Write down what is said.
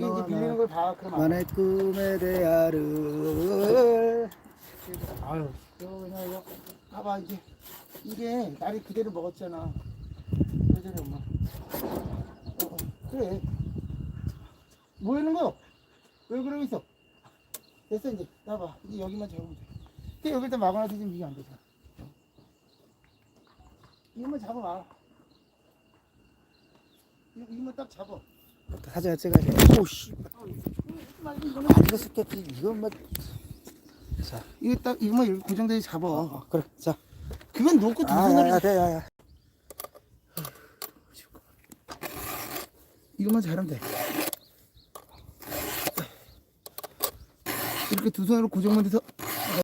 이제 밀리는 걸 봐. 그럼 만의 꿈의 대야를. 아유, 그냥 이거 봐봐 이게 날이 그대로 먹었잖아. 그대로 엄마. 그래. 뭐 하는 거? 왜 그러고 있어? 됐어 이제 나봐. 이제 여기만 잡으면 돼. 근데 여기다 막아놔도 지금 이게 안 되잖아. 이거만 잡아봐. 이거만 딱 잡아. 사진을 찍어야지. 오씨. 안 됐었겠지. 이건 뭐. 자, 이거 딱 이거만 이렇게 고정되게 잡아. 그래. 자. 그건 놓고 두 손으로 야. 이것만 잘하면 돼. 이렇게 두 손으로 고정만 돼서